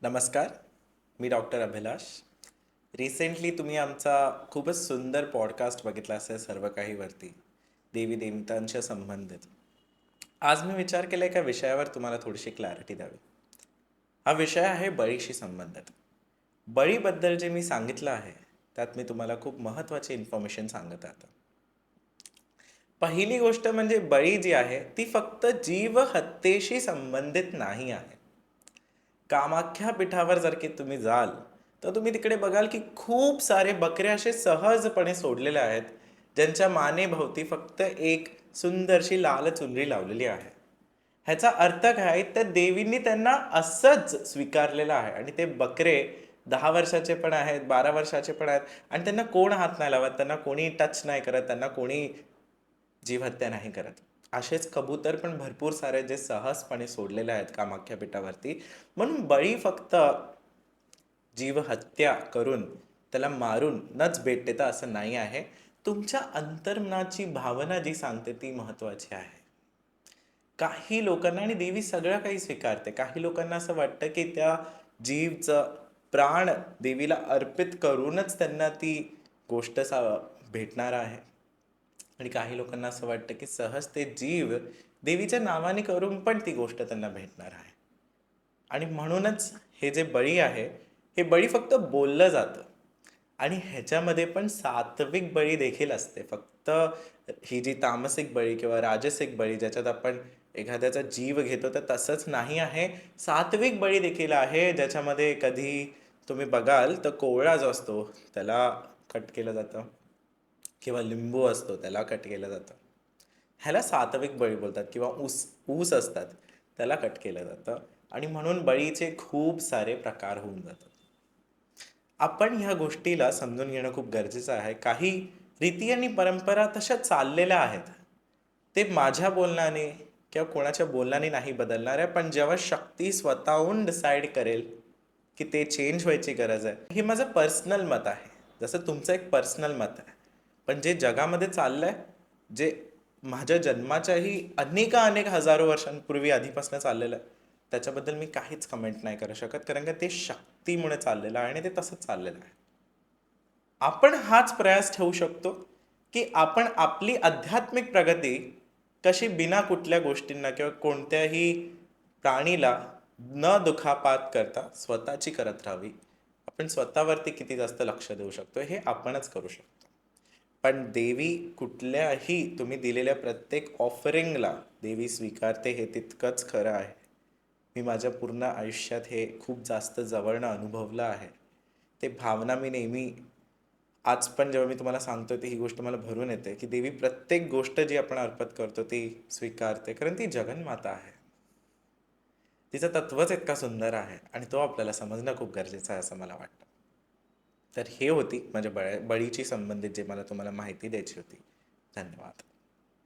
नमस्कार. मी डॉक्टर अभिलाष. रिसेंटली तुम्ही आमचा खूपच सुंदर पॉडकास्ट बघितला असेल सर्व काही वरती, देवी देवतांच्या संबंधित. आज मी विचार केला एका विषयावर तुम्हाला थोडीशी क्लॅरिटी द्यावी. हा विषय आहे बळीशी संबंधित. बळीबद्दल जे मी सांगितलं आहे त्यात मी तुम्हाला खूप महत्त्वाची इन्फॉर्मेशन सांगत आहे आता. पहिली गोष्ट म्हणजे बळी जी आहे ती फक्त जीव हत्येशी संबंधित नाही आहे. कामाख्या पीठावर जर की तुम्ही जाल तर तुम्ही तिकडे बघाल की खूप सारे बकरे असे सहजपणे सोडलेले आहेत, ज्यांच्या मानेभोवती फक्त एक सुंदरशी लाल चुनरी लावलेली आहे. ह्याचा अर्थ काय, तर देवींनी त्यांना असंच स्वीकारलेलं आहे आणि ते बकरे 10 वर्षाचे पण आहेत, 12 वर्षाचे पण आहेत आणि त्यांना कोण हात नाही लावत, त्यांना कोणी टच नाही करत, त्यांना कोणी जीवहत्या नाही करत. असेच कबूतर पण भरपूर सारे जे सहजपणे सोडलेले आहेत कामाख्या पीठावरती. म्हणून बळी फक्त जीवहत्या करून त्याला मारून नच भेट देता असं नाही आहे. तुमच्या अंतर्मनाची भावना जी सांगते ती महत्वाची आहे. काही लोकांना, आणि देवी सगळं काही स्वीकारते, काही लोकांना असं वाटतं की त्या जीवचं प्राण देवीला अर्पित करूनच त्यांना ती गोष्ट भेटणार आहे. आणि काही लोकांना असं वाटतं की सहज ते जीव देवीच्या नावाने करून पण ती गोष्ट त्यांना भेटणार आहे. आणि म्हणूनच हे जे बळी आहे, हे बळी फक्त बोललं जातं. आणि ह्याच्यामध्ये पण सात्विक बळी देखील असते. फक्त ही जी तामसिक बळी किंवा राजसिक बळी ज्याच्यात आपण एखाद्याचा जीव घेतो तर तसंच नाही आहे. सात्विक बळी देखील आहे, ज्याच्यामध्ये कधी तुम्ही बघाल तर कोवळा जो असतो त्याला कट केलं जातं किंवा लिंबू असतो त्याला कट केलं जातं. ह्याला सात्विक बळी बोलतात. किंवा ऊस ऊस असतात त्याला कट केलं जातं. आणि म्हणून बळीचे खूप सारे प्रकार होऊन जातात. आपण ह्या गोष्टीला समजून घेणं खूप गरजेचं आहे. काही रीती आणि परंपरा तशा चाललेल्या आहेत. ते माझ्या बोलण्याने किंवा कोणाच्या बोलण्याने नाही बदलणार आहे, पण जेव्हा शक्ती स्वतःहून डिसाईड करेल की ते चेंज व्हायची गरज आहे. हे माझं पर्सनल मत आहे, जसं तुमचं एक पर्सनल मत आहे. पण जे जगामध्ये चाललंय, जे माझ्या जन्माच्याही अनेक हजारो वर्षांपूर्वी आधीपासून चाललेलं आहे, त्याच्याबद्दल मी काहीच कमेंट नाही करू शकत, कारण का ते शक्तीमुळे चाललेलं आहे आणि ते तसंच चाललेलं आहे. आपण हाच प्रयास ठेवू शकतो की आपण आपली आध्यात्मिक प्रगती कशी बिना कुठल्या गोष्टींना किंवा कोणत्याही प्राणीला न दुखापात करता स्वतःची करत राहावी. आपण स्वतःवरती किती जास्त लक्ष देऊ शकतो हे आपणच करू शकतो. पण देवी कुठल्याही तुम्ही दिलेल्या प्रत्येक ऑफरिंगला देवी स्वीकारते, हे तितकंच खरं आहे. मी माझ्या पूर्ण आयुष्यात हे खूप जास्त जवळनं अनुभवलं आहे. ते भावना मी नेहमी आज पण जेव्हा मी तुम्हाला सांगतो ही गोष्ट मला भरून येते की देवी प्रत्येक गोष्ट जी आपण अर्पण करतो ती स्वीकारते, कारण ती जगन्माता आहे. तिचं तत्वच इतका सुंदर आहे आणि तो आपल्याला समजणं खूप गरजेचं आहे असं मला वाटतं. तर हे होती माझ्या बळीची संबंधित जे मला तुम्हाला माहिती द्यायची होती. धन्यवाद.